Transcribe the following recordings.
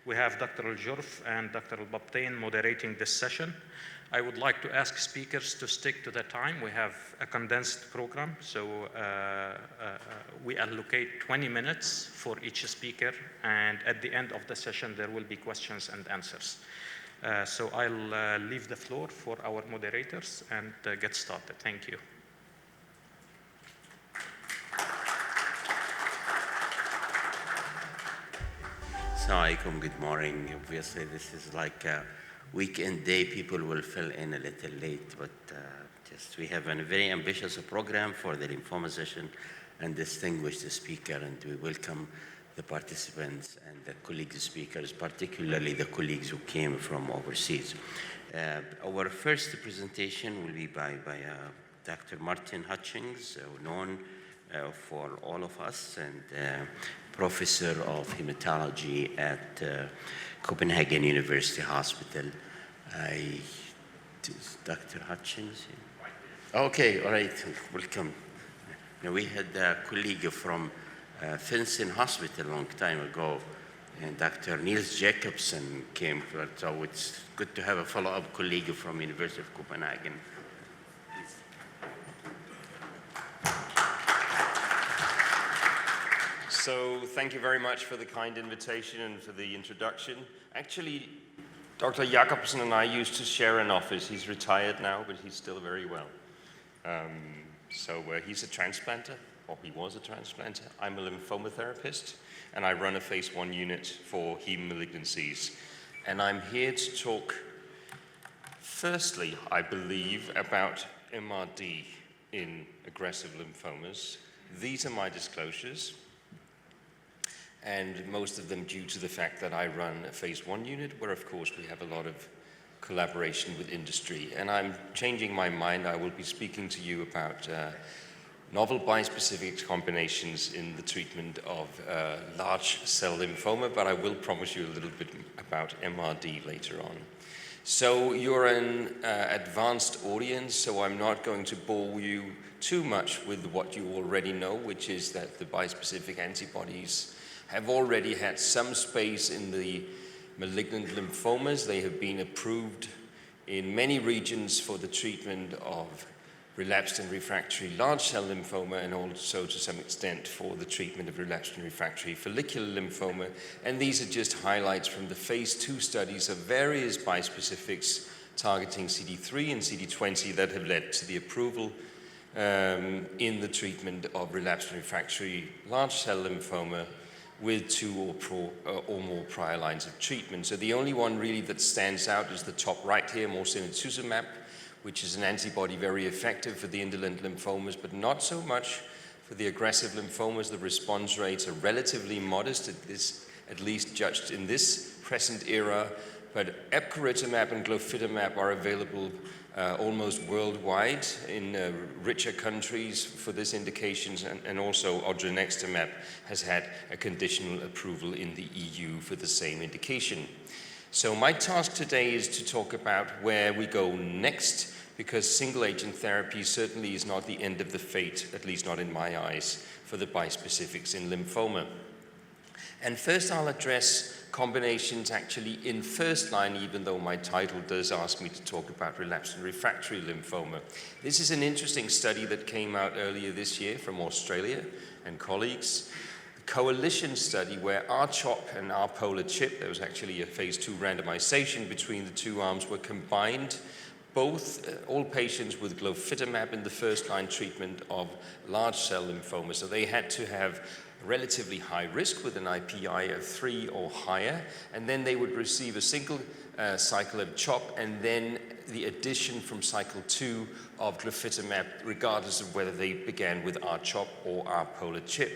We have Dr. Al-Jurf and Dr. Al-Babtain moderating this session. I would like to ask speakers to stick to the time. We have a condensed program, so we allocate 20 minutes for each speaker, and at the end of the session, there will be questions and answers. So I'll leave the floor for our moderators and get started. Thank you. Assalamu alaikum, good morning. Obviously, this is like a weekend day. People will fill in a little late, but we have a very ambitious program for the lymphoma session and distinguished speaker, and we welcome the participants and the colleague speakers, particularly the colleagues who came from overseas. Our first presentation will be by Dr. Martin Hutchings, known for all of us, and professor of hematology at Copenhagen University Hospital. Dr. Hutchings? Okay, all right, welcome. Now, we had a colleague from Finsen Hospital a long time ago, and Dr. Niels Jacobsen came, so it's good to have a follow-up colleague from University of Copenhagen. So thank you very much for the kind invitation and for the introduction. Actually, Dr. Jacobsen and I used to share an office. He's retired now, but he's still very well. He's a transplanter, or he was a transplanter. I'm a lymphoma therapist, and I run a phase 1 unit for heme malignancies. And I'm here to talk, firstly, I believe, about MRD in aggressive lymphomas. These are my disclosures, and most of them due to the fact that I run a phase 1 unit, where of course we have a lot of collaboration with industry. And I'm changing my mind. I will be speaking to you about novel bispecifics combinations in the treatment of large cell lymphoma, but I will promise you a little bit about MRD later on. So you're an advanced audience, so I'm not going to bore you too much with what you already know, which is that the bispecific antibodies have already had some space in the malignant lymphomas. They have been approved in many regions for the treatment of relapsed and refractory large cell lymphoma, and also to some extent for the treatment of relapsed and refractory follicular lymphoma. And these are just highlights from the phase 2 studies of various bispecifics targeting CD3 and CD20 that have led to the approval in the treatment of relapsed and refractory large cell lymphoma with 2 or more prior lines of treatment. So the only one really that stands out is the top right here, mosunetuzumab, which is an antibody very effective for the indolent lymphomas, but not so much for the aggressive lymphomas. The response rates are relatively modest, at least judged in this present era, but epcoritamab and glofitamab are available almost worldwide in richer countries for this indication, and also odronextamab has had a conditional approval in the EU for the same indication. So my task today is to talk about where we go next, because single-agent therapy certainly is not the end of the fate, at least not in my eyes, for the bispecifics in lymphoma. And first I'll address combinations actually in first line, even though my title does ask me to talk about relapsed and refractory lymphoma. This is an interesting study that came out earlier this year from Australia and colleagues. The coalition study where R-CHOP and R-Pola-CHP, there was actually a phase 2 randomization between the 2 arms, were combined. All patients with glofitamab in the first line treatment of large cell lymphoma. So they had to have relatively high risk with an IPI of 3 or higher, and then they would receive a single cycle of CHOP, and then the addition from cycle 2 of glofitamab, regardless of whether they began with R-CHOP or R-Pola-CHP.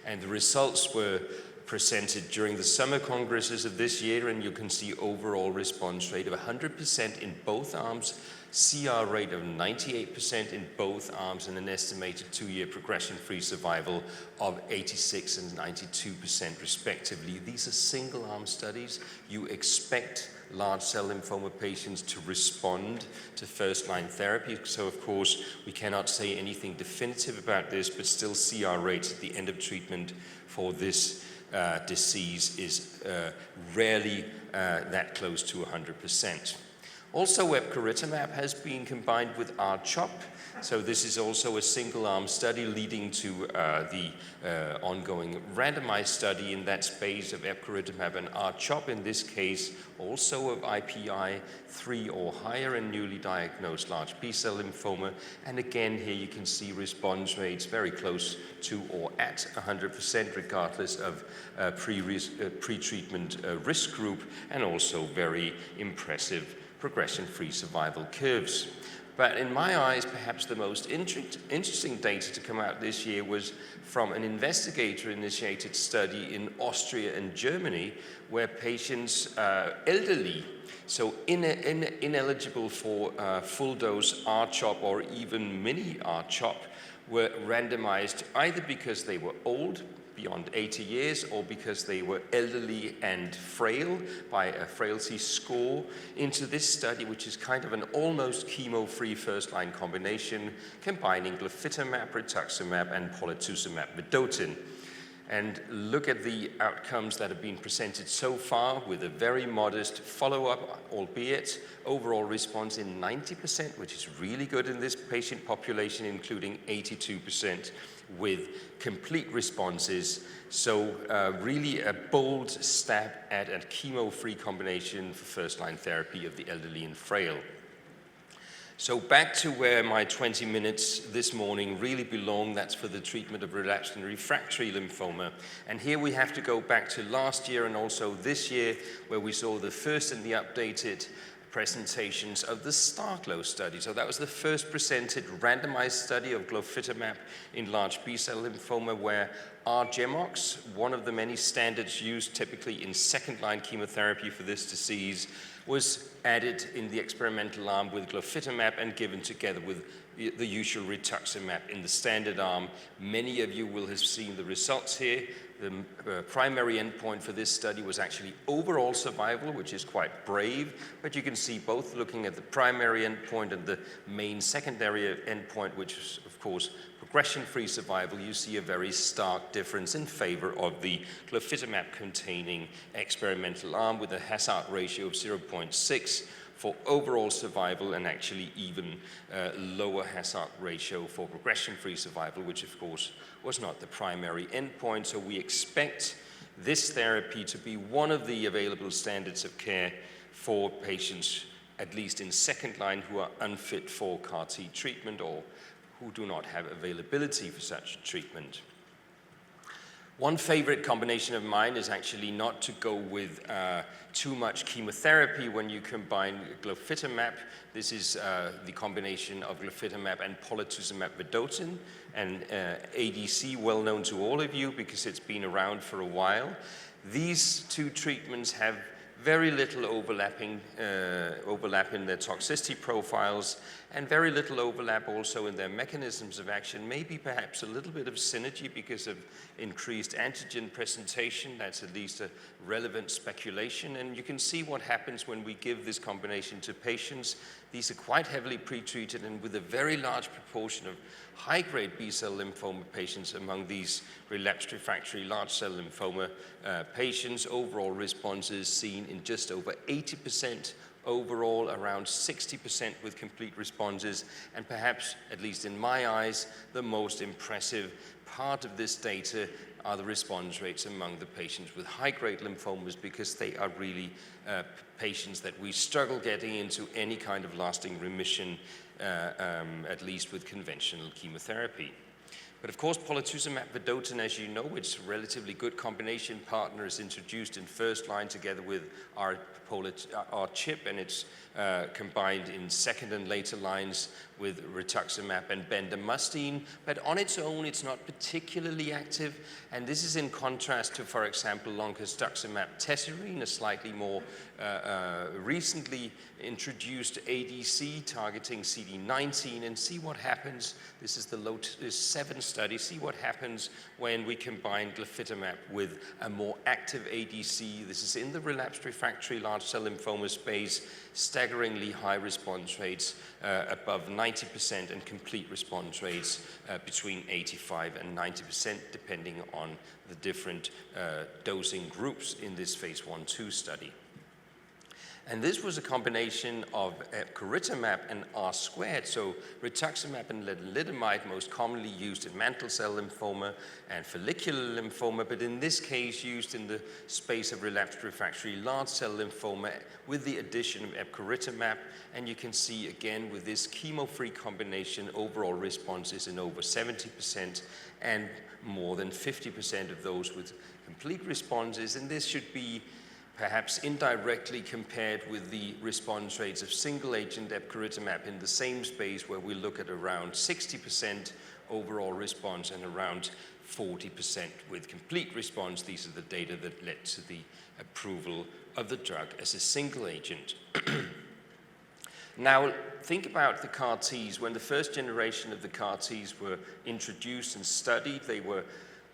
And the results were presented during the summer congresses of this year, and you can see overall response rate of 100% in both arms, CR rate of 98% in both arms, and an estimated 2-year progression-free survival of 86% and 92% respectively. These are single-arm studies. You expect large cell lymphoma patients to respond to first-line therapy. So, of course, we cannot say anything definitive about this, but still CR rates at the end of treatment for this disease is rarely that close to 100%. Also, epcoritamab has been combined with R-CHOP. So this is also a single-arm study leading to the ongoing randomized study in that space of epcoritamab and R-CHOP, in this case also of IPI 3 or higher in newly diagnosed large B-cell lymphoma. And again, here you can see response rates very close to or at 100% regardless of pre-treatment risk group, and also very impressive progression-free survival curves. But in my eyes, perhaps the most interesting data to come out this year was from an investigator-initiated study in Austria and Germany, where patients, elderly, so ineligible for full-dose R-CHOP or even mini R-CHOP, were randomized either because they were old, beyond 80 years, or because they were elderly and frail by a frailty score, into this study, which is kind of an almost chemo-free first-line combination combining glofitamab, rituximab, and polatuzumab vedotin. And look at the outcomes that have been presented so far with a very modest follow-up, albeit overall response in 90%, which is really good in this patient population, including 82% with complete responses. So really a bold stab at a chemo-free combination for first-line therapy of the elderly and frail. So back to where my 20 minutes this morning really belong, that's for the treatment of relapsed and refractory lymphoma. And here we have to go back to last year and also this year, where we saw the first and the updated presentations of the STARGLO study. So that was the first presented randomized study of glofitamab in large B-cell lymphoma, where R-GemOx, one of the many standards used typically in second-line chemotherapy for this disease, was added in the experimental arm with glofitamab and given together with the usual rituximab in the standard arm. Many of you will have seen the results here. The primary endpoint for this study was actually overall survival, which is quite brave, but you can see both looking at the primary endpoint and the main secondary endpoint, which is, of course, progression-free survival. You see a very stark difference in favor of the glofitamab-containing experimental arm, with a hazard ratio of 0.6 for overall survival, and actually even lower hazard ratio for progression-free survival, which of course was not the primary endpoint. So we expect this therapy to be one of the available standards of care for patients, at least in second line, who are unfit for CAR-T treatment or who do not have availability for such treatment. One favorite combination of mine is actually not to go with too much chemotherapy when you combine glofitamab. This is the combination of glofitamab and polatuzumab vedotin, an ADC well known to all of you because it's been around for a while. These two treatments have very little overlap in their toxicity profiles, and very little overlap also in their mechanisms of action. Maybe perhaps a little bit of synergy because of increased antigen presentation. That's at least a relevant speculation. And you can see what happens when we give this combination to patients. These are quite heavily pretreated and with a very large proportion of high-grade B-cell lymphoma patients among these relapsed refractory large cell lymphoma patients. Overall responses seen in just over 80%, overall around 60% with complete responses, and perhaps, at least in my eyes, the most impressive part of this data are the response rates among the patients with high-grade lymphomas, because they are really patients that we struggle getting into any kind of lasting remission, at least with conventional chemotherapy. But of course, polatuzumab vedotin, as you know, it's a relatively good combination partner, is introduced in first line together with our CHIP, and it's combined in second and later lines with rituximab and bendamustine. But on its own, it's not particularly active, and this is in contrast to, for example, loncastuximab tesirine, a slightly more recently introduced ADC targeting CD19, and see what happens. This is the LOTUS-7 study. See what happens when we combine glofitamab with a more active ADC. This is in the relapsed refractory large cell lymphoma space, staggeringly high response rates above 90%. 90% and complete response rates between 85 and 90%, depending on the different dosing groups in this phase 1/2 study. And this was a combination of epcoritamab and R-squared, so rituximab and lenalidomide, most commonly used in mantle cell lymphoma and follicular lymphoma, but in this case used in the space of relapsed refractory large cell lymphoma with the addition of epcoritamab. And you can see again with this chemo-free combination, overall responses in over 70% and more than 50% of those with complete responses. And this should be perhaps indirectly compared with the response rates of single-agent epcoritamab in the same space, where we look at around 60% overall response and around 40% with complete response. These are the data that led to the approval of the drug as a single agent. Now, think about the CAR-Ts. When the first generation of the CAR-Ts were introduced and studied, they were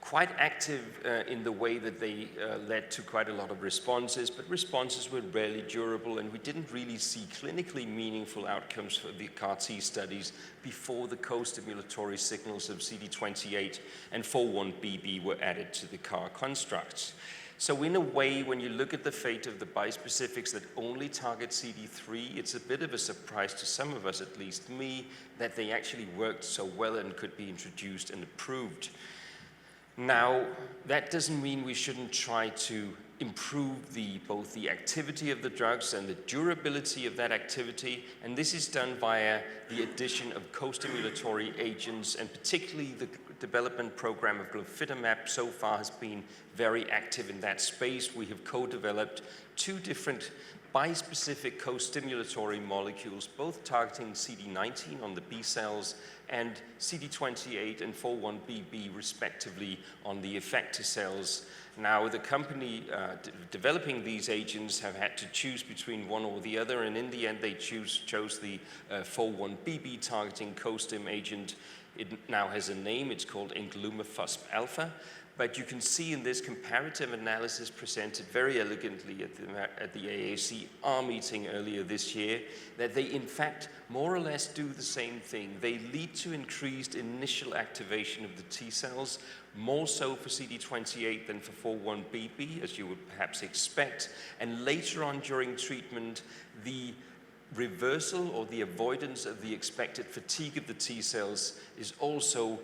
quite active in the way that they led to quite a lot of responses, but responses were rarely durable, and we didn't really see clinically meaningful outcomes for the CAR-T studies before the co-stimulatory signals of CD28 and 4-1BB were added to the CAR constructs. So in a way, when you look at the fate of the bispecifics that only target CD3, it's a bit of a surprise to some of us, at least me, that they actually worked so well and could be introduced and approved. Now, that doesn't mean we shouldn't try to improve both the activity of the drugs and the durability of that activity, and this is done via the addition of co-stimulatory agents, and particularly the development program of glofitamab so far has been very active in that space. We have co-developed 2 different bispecific co-stimulatory molecules, both targeting CD19 on the B cells and CD28 and 4-1BB respectively on the effector cells. Now, the company developing these agents have had to choose between one or the other, and in the end they chose the 4-1BB targeting co-stim agent. It now has a name, it's called englumafusp alpha. But you can see in this comparative analysis presented very elegantly at the AACR meeting earlier this year that they in fact more or less do the same thing. They lead to increased initial activation of the T cells, more so for CD28 than for 4-1BB, as you would perhaps expect. And later on during treatment, the reversal or the avoidance of the expected fatigue of the T cells is also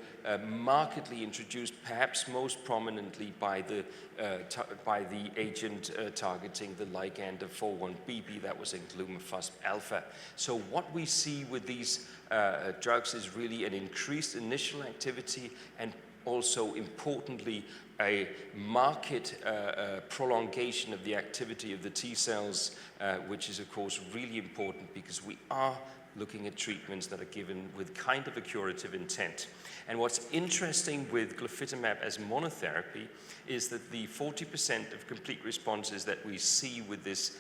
markedly introduced, perhaps most prominently by the agent targeting the ligand of 4-1BB, that was englumafusp alpha. So what we see with these drugs is really an increased initial activity and also importantly a marked prolongation of the activity of the T cells, which is of course really important because we are looking at treatments that are given with kind of a curative intent. And what's interesting with glofitamab as monotherapy is that the 40% of complete responses that we see with this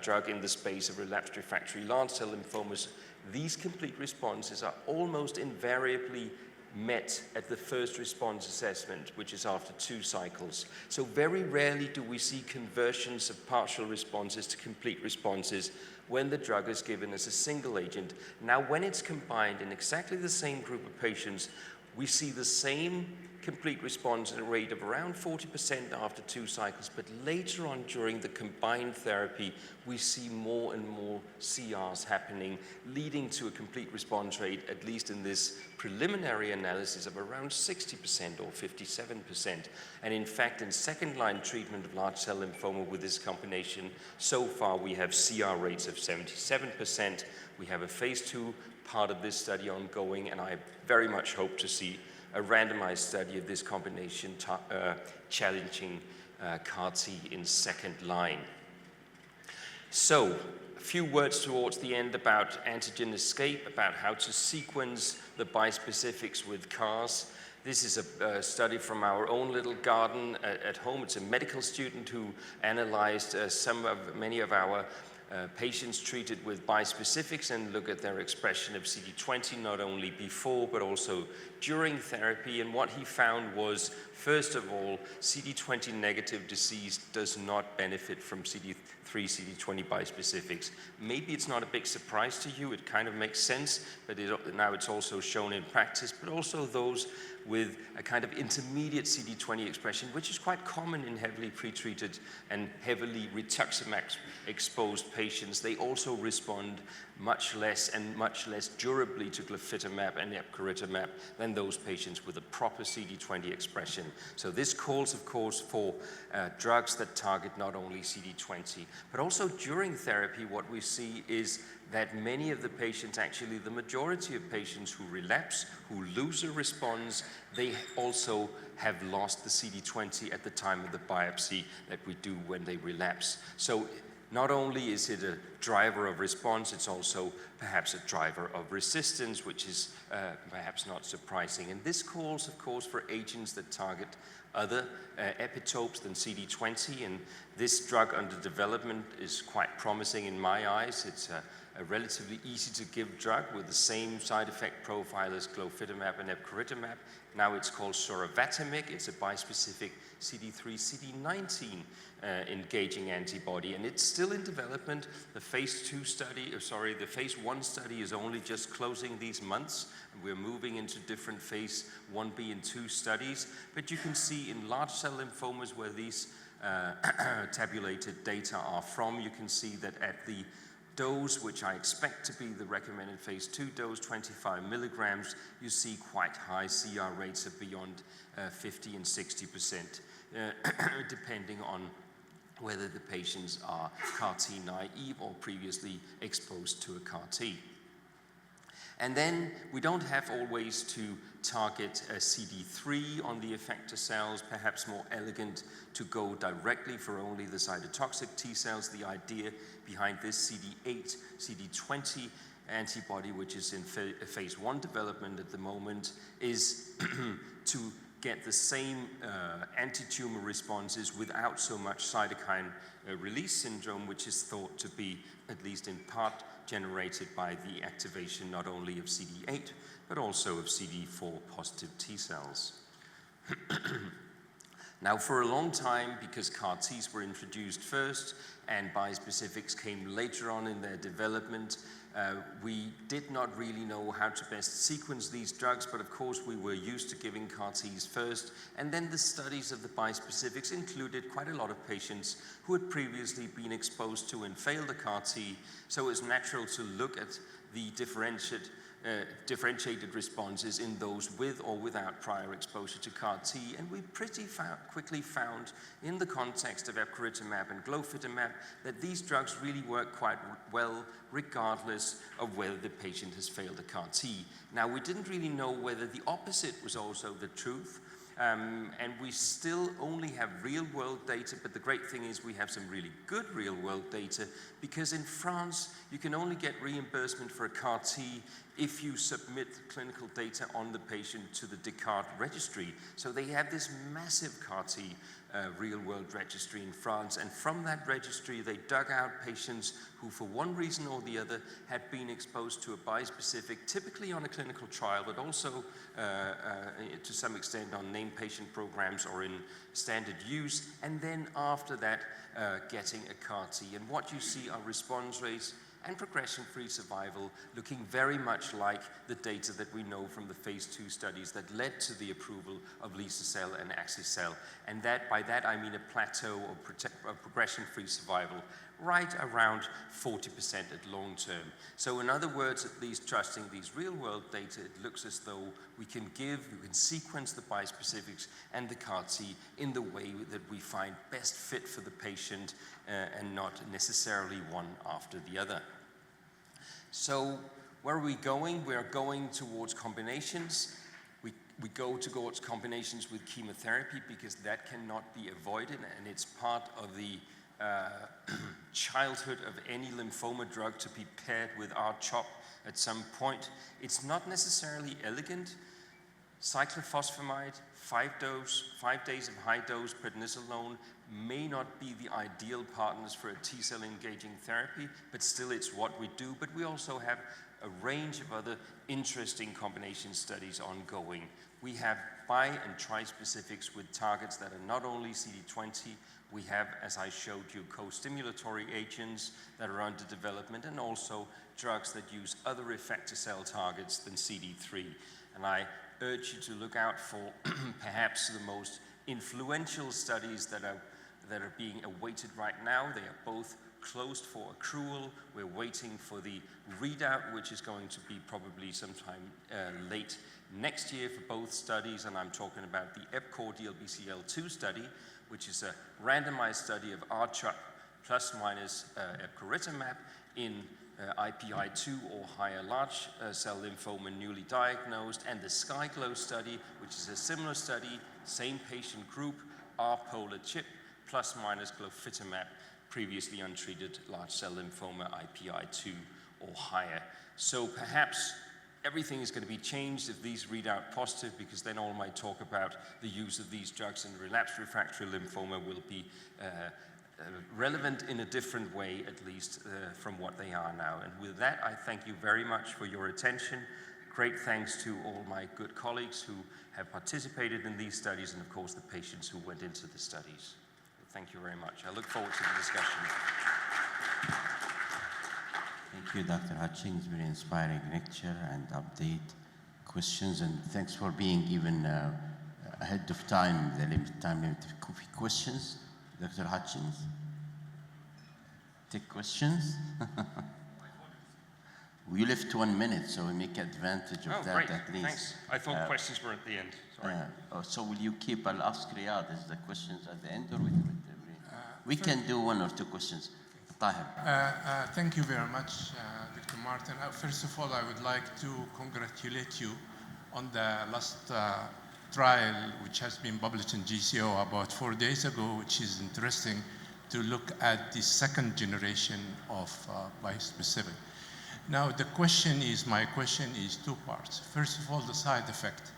drug in the space of relapsed refractory large cell lymphomas, these complete responses are almost invariably met at the first response assessment, which is after 2 cycles. So very rarely do we see conversions of partial responses to complete responses when the drug is given as a single agent. Now, when it's combined in exactly the same group of patients, we see the same complete response rate of around 40% after 2 cycles, but later on during the combined therapy, we see more and more CRs happening, leading to a complete response rate, at least in this preliminary analysis, of around 60% or 57%. And in fact, in second-line treatment of large cell lymphoma with this combination, so far we have CR rates of 77%. We have a phase 2 part of this study ongoing, and I very much hope to see a randomized study of this combination challenging CAR-T in second line. So, a few words towards the end about antigen escape, about how to sequence the bispecifics with CARs. This is a study from our own little garden at home. It's a medical student who analyzed many of our patients treated with bispecifics and look at their expression of CD20 not only before but also during therapy, and what he found was, first of all, CD20 negative disease does not benefit from CD3, CD20 bispecifics. Maybe it's not a big surprise to you, it kind of makes sense, but now it's also shown in practice, but also those with a kind of intermediate CD20 expression, which is quite common in heavily pretreated and heavily rituximab-exposed patients. They also respond much less and much less durably to glofitamab and epcoritamab than those patients with a proper CD20 expression. So this calls, of course, for drugs that target not only CD20, but also during therapy, what we see is that many of the patients, actually the majority of patients who relapse, who lose a response, they also have lost the CD20 at the time of the biopsy that we do when they relapse. So not only is it a driver of response, it's also perhaps a driver of resistance, which is perhaps not surprising. And this calls, of course, for agents that target other epitopes than CD20, and this drug under development is quite promising in my eyes. It's a relatively easy to give drug with the same side effect profile as glofitamab and epcoritamab. Now it's called sorivatamig. It's a bispecific CD3, CD19 engaging antibody, and it's still in development. The phase 1 study is only just closing these months, and we're moving into different phase 1b and 2 studies. But you can see in large cell lymphomas where these tabulated data are from, you can see that at the dose, which I expect to be the recommended phase 2 dose, 25 milligrams, you see quite high CR rates of beyond 50 and 60%, depending on whether the patients are CAR-T naive or previously exposed to a CAR-T. And then we don't have always to target CD3 on the effector cells, perhaps more elegant to go directly for only the cytotoxic T cells. The idea behind this CD8, CD20 antibody, which is in phase 1 development at the moment, is to get the same anti-tumor responses without so much cytokine release syndrome, which is thought to be, at least in part, generated by the activation not only of CD8, but also of CD4 positive T cells. Now, for a long time, because CAR-Ts were introduced first and bispecifics came later on in their development, we did not really know how to best sequence these drugs, but of course we were used to giving CAR-Ts first, and then the studies of the bispecifics included quite a lot of patients who had previously been exposed to and failed a CAR-T, so it was natural to look at the differentiated responses in those with or without prior exposure to CAR-T, and we pretty quickly found in the context of epcoritamab and glofitamab that these drugs really work quite well regardless of whether the patient has failed a CAR-T. Now, we didn't really know whether the opposite was also the truth, and we still only have real-world data, but the great thing is we have some really good real-world data, because in France, you can only get reimbursement for a CAR-T if you submit clinical data on the patient to the Descartes registry. So they have this massive CAR-T real-world registry in France, and from that registry, they dug out patients who, for one reason or the other, had been exposed to a bispecific, typically on a clinical trial, but also to some extent on named patient programs or in standard use, and then after that, getting a CAR-T. And what you see are response rates and progression-free survival looking very much like the data that we know from the phase 2 studies that led to the approval of liso-cel and axi-cel. And by that I mean a plateau of progression-free survival right around 40% at long term. So in other words, at least trusting these real-world data, it looks as though we can sequence the bispecifics and the CAR-T in the way that we find best fit for the patient and not necessarily one after the other. So where are we going? We are going towards combinations. We go towards combinations with chemotherapy because that cannot be avoided, and it's part of the childhood of any lymphoma drug to be paired with R-CHOP at some point. It's not necessarily elegant. Cyclophosphamide, 5 days of high-dose prednisolone may not be the ideal partners for a T-cell engaging therapy, but still it's what we do. But we also have a range of other interesting combination studies ongoing. We have bi and tri-specifics with targets that are not only CD20, we have, as I showed you, co-stimulatory agents that are under development, and also drugs that use other effector cell targets than CD3. And I urge you to look out for perhaps the most influential studies that are being awaited right now. They are both closed for accrual. We're waiting for the readout, which is going to be probably sometime late next year for both studies, and I'm talking about the EPCOR DLBCL2 study, which is a randomized study of R-CHOP plus minus epcoritamab in IPI-2 or higher large cell lymphoma newly diagnosed, and the SKYGLOW study, which is a similar study, same patient group, R-polar CHIP plus minus glofitamab, previously untreated large cell lymphoma IPI-2 or higher. So perhaps everything is going to be changed if these read out positive, because then all my talk about the use of these drugs in relapsed refractory lymphoma will be relevant in a different way, at least from what they are now. And with that, I thank you very much for your attention. Great thanks to all my good colleagues who have participated in these studies, and of course the patients who went into the studies. Thank you very much. I look forward to the discussion. Thank you, Dr. Hutchings. Very inspiring lecture and update, questions, and thanks for being even ahead of time, the time limit of questions. Dr. Hutchings, take questions. We left 1 minute, so we make advantage of that great. at least. Thanks. I thought questions were at the end. Sorry. So will you keep, I'll ask Riyadh, is the questions at the end, or we can do 1 or 2 questions. Tahir. Thank you very much, Dr. Martin. First of all, I would like to congratulate you on the last trial, which has been published in GCO about 4 days ago, which is interesting to look at the second generation of bispecific. Now, my question is 2 parts. First of all, the side effect.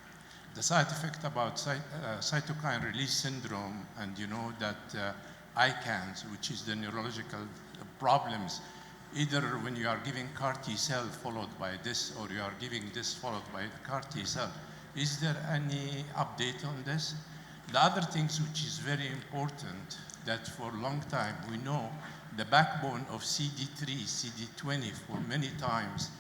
The side effect about cytokine release syndrome, and you know that ICANS, which is the neurological problems, either when you are giving CAR T cell followed by this, or you are giving this followed by the CAR T cell. Is there any update on this? The other things which is very important, that for a long time we know the backbone of CD3, CD20 for many times,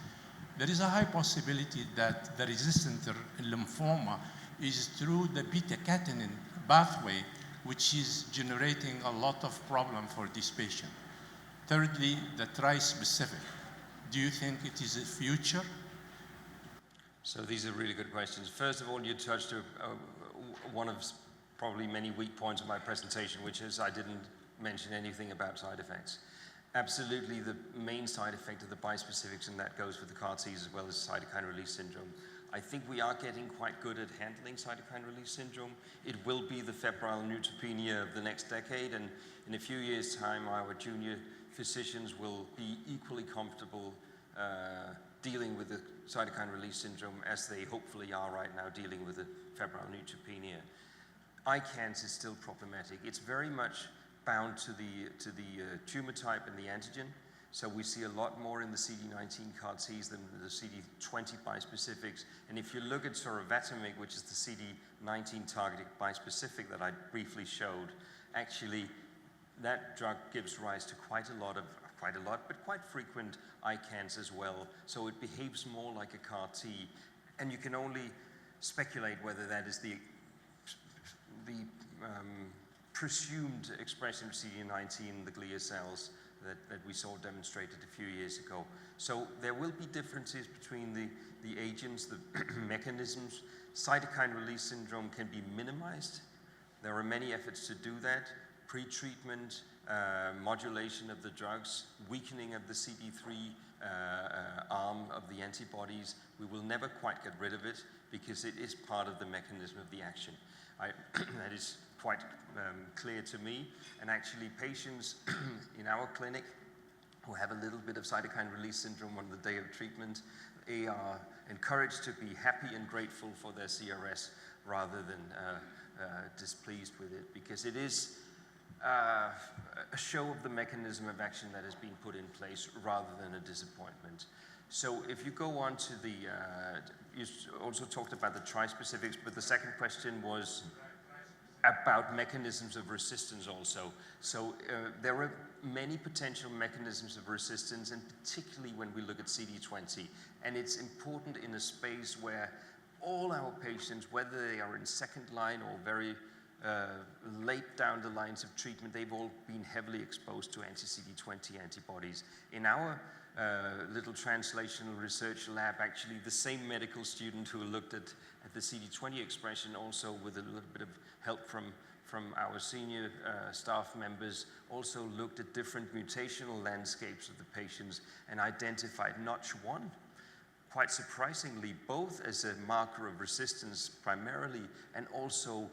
there is a high possibility that the resistant lymphoma is through the beta-catenin pathway, which is generating a lot of problem for this patient. Thirdly, the tri-specific. Do you think it is a future? So these are really good questions. First of all, you touched one of probably many weak points of my presentation, which is I didn't mention anything about side effects. Absolutely, the main side effect of the bispecifics, and that goes for the CAR Ts as well as cytokine release syndrome. I think we are getting quite good at handling cytokine release syndrome. It will be the febrile neutropenia of the next decade, and in a few years' time, our junior physicians will be equally comfortable dealing with the cytokine release syndrome as they hopefully are right now dealing with the febrile neutropenia. ICANS is still problematic. It's very much bound to the tumor type and the antigen. So we see a lot more in the CD19 CAR Ts than the CD20 bispecifics. And if you look at sorovatamig, which is the CD19 targeted bispecific that I briefly showed, actually that drug gives rise to quite frequent ICANS as well. So it behaves more like a CAR T. And you can only speculate whether that is the presumed expression of CD19 in the glia cells that we saw demonstrated a few years ago. So there will be differences between the agents, the mechanisms. Cytokine release syndrome can be minimized. There are many efforts to do that. Pre-treatment, modulation of the drugs, weakening of the CD3 arm of the antibodies. We will never quite get rid of it because it is part of the mechanism of the action. That is quite clear to me. And actually patients in our clinic who have a little bit of cytokine release syndrome on the day of treatment, they are encouraged to be happy and grateful for their CRS rather than displeased with it, because it is a show of the mechanism of action that has been put in place rather than a disappointment. So if you go on to the, you also talked about the trispecifics, but the second question was about mechanisms of resistance also. So there are many potential mechanisms of resistance, and particularly when we look at CD20. And it's important in a space where all our patients, whether they are in second line or very late down the lines of treatment, they've all been heavily exposed to anti-CD20 antibodies. In our little translational research lab, actually the same medical student who looked at the CD20 expression, also with a little bit of help from our senior staff members, also looked at different mutational landscapes of the patients and identified Notch1, quite surprisingly, both as a marker of resistance primarily, and also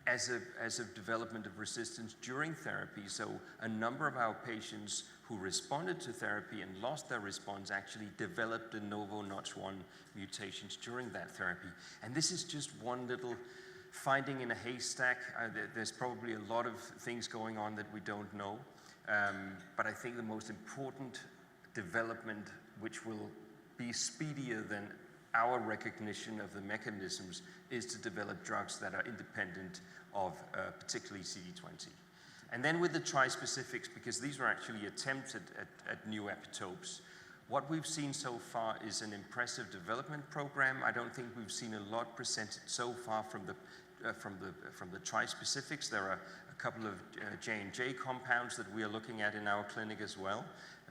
as a development of resistance during therapy. So a number of our patients who responded to therapy and lost their response actually developed de novo Notch1 mutations during that therapy. And this is just one little finding in a haystack. There's probably a lot of things going on that we don't know. But I think the most important development, which will be speedier than our recognition of the mechanisms, is to develop drugs that are independent of particularly CD20. And then with the trispecifics, because these were actually attempts at new epitopes, what we've seen so far is an impressive development program. I don't think we've seen a lot presented so far from the trispecifics. There are a couple of J&J compounds that we are looking at in our clinic as well.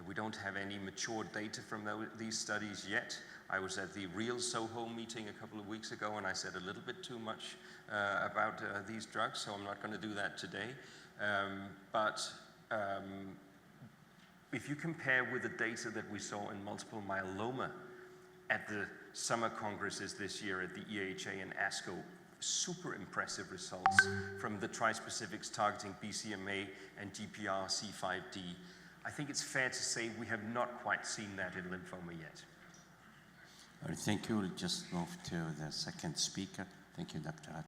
We don't have any mature data from these studies yet. I was at the real SOHO meeting a couple of weeks ago, and I said a little bit too much about these drugs, so I'm not going to do that today. If you compare with the data that we saw in multiple myeloma at the summer congresses this year at the EHA and ASCO, super impressive results from the trispecifics targeting BCMA and GPRC5D. I think it's fair to say we have not quite seen that in lymphoma yet. All right, thank you. We'll just move to the second speaker. Thank you, Dr. Hutchings.